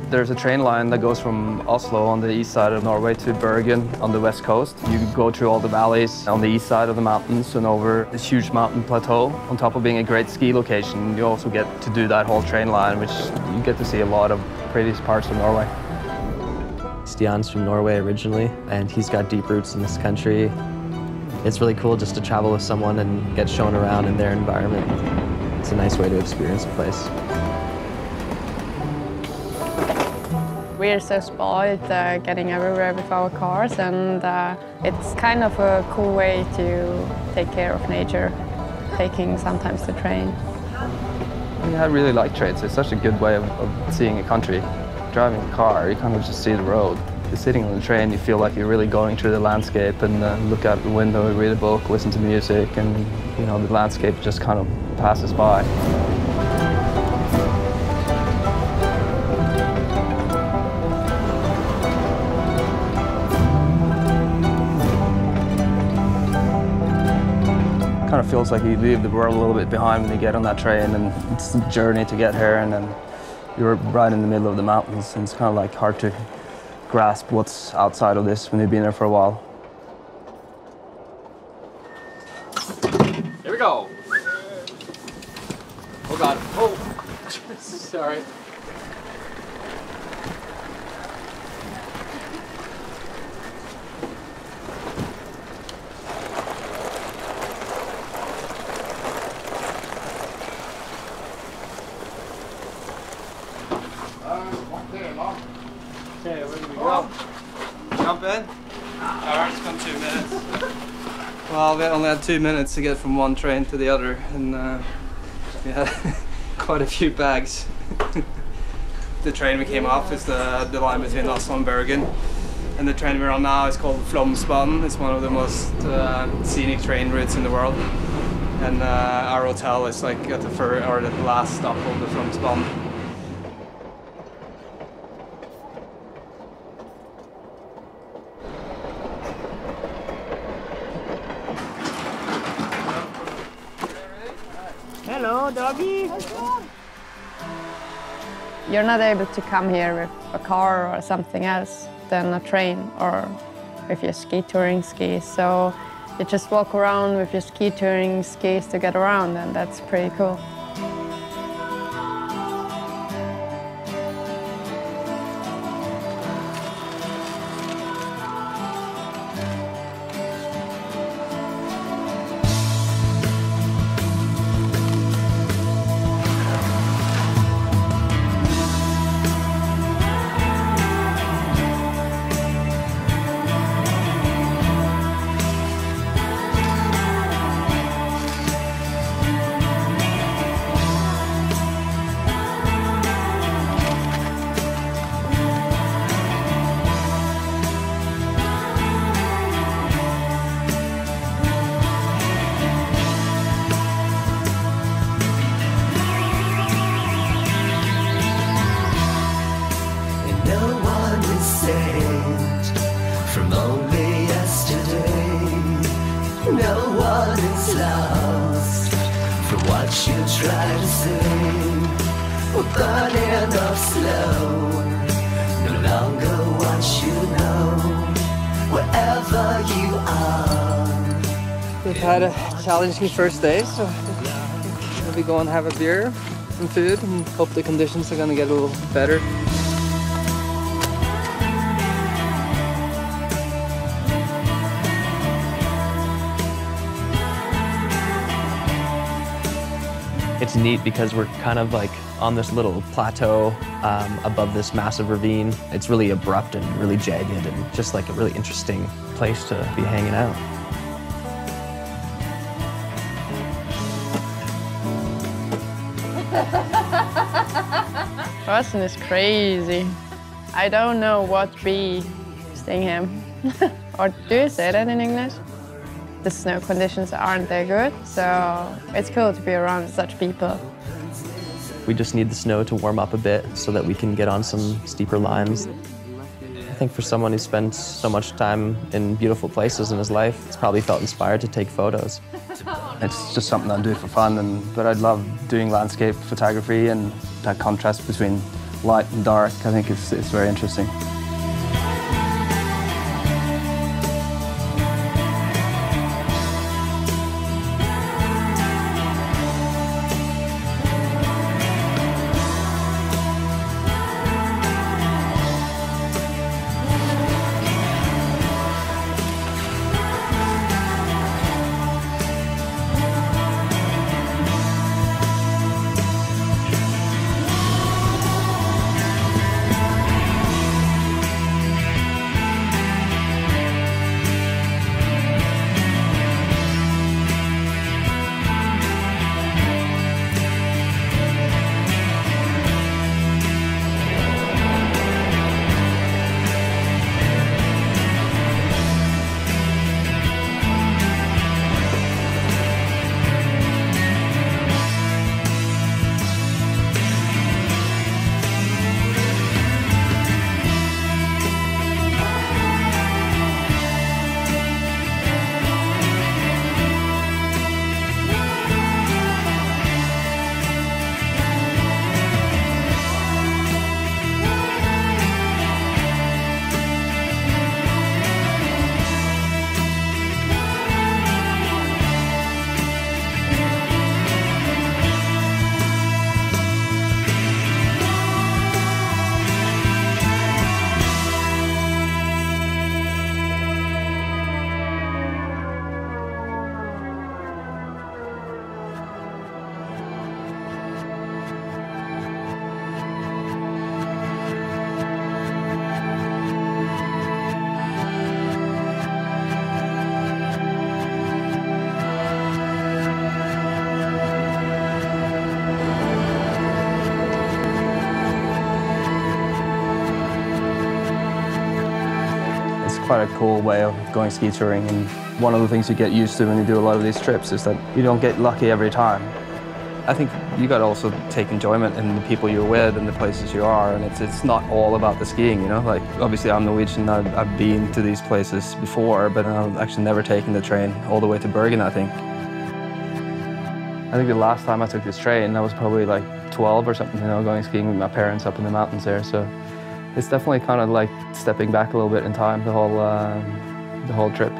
There's a train line that goes from Oslo on the east side of Norway to Bergen on the west coast. You go through all the valleys on the east side of the mountains and over this huge mountain plateau. On top of being a great ski location, you also get to do that whole train line, which you get to see a lot of pretty parts of Norway. Stian's from Norway originally, and he's got deep roots in this country. It's really cool just to travel with someone and get shown around in their environment. It's a nice way to experience a place. We're so spoiled getting everywhere with our cars, and it's kind of a cool way to take care of nature, taking sometimes the train. Yeah, I really like trains. It's such a good way of seeing a country. Driving a car, you kind of just see the road. You're sitting on the train, you feel like you're really going through the landscape and look out the window, read a book, listen to music, and you know, the landscape just kind of passes by. Kind of feels like you leave the world a little bit behind when you get on that train, and it's a journey to get here, and then you're right in the middle of the mountains, and it's kind of like hard to grasp what's outside of this when you've been there for a while. Here we go. Oh God. Oh, sorry. Okay, where do we go? Jump in? Alright, it's gone 2 minutes. Well, we only had 2 minutes to get from one train to the other, and we had quite a few bags. The train we came off is the line between Oslo and Bergen, and the train we're on now is called Flåmsbanen. It's one of the most scenic train routes in the world, and our hotel is like at the last stop of the Flåmsbanen. Hello, doggy. You're not able to come here with a car or something else than a train, or with your ski touring skis. So you just walk around with your ski touring skis to get around, and that's pretty cool. From only yesterday, no one is lost from what you try to say. We're burning up slow, no longer what you know, wherever you are. We've had a challenging first day, so we'll be going to have a beer, some food, and hope the conditions are going to get a little better. It's neat because we're kind of like on this little plateau above this massive ravine. It's really abrupt and really jagged and just like a really interesting place to be hanging out. Carson is crazy. I don't know what bee sting him. Or do you say that in English? The snow conditions aren't that good, so it's cool to be around such people. We just need the snow to warm up a bit so that we can get on some steeper lines. I think for someone who spent so much time in beautiful places in his life, he's probably felt inspired to take photos. It's just something I'm doing for fun, but I love doing landscape photography, and that contrast between light and dark, I think it's very interesting. It's quite a cool way of going ski touring, and one of the things you get used to when you do a lot of these trips is that you don't get lucky every time. I think you got to also take enjoyment in the people you're with and the places you are, and it's not all about the skiing, you know? Like, obviously I'm Norwegian, I've been to these places before, but I've actually never taken the train all the way to Bergen, I think. I think the last time I took this train, I was probably like 12 or something, you know, going skiing with my parents up in the mountains there, so it's definitely kind of like stepping back a little bit in time, the whole trip.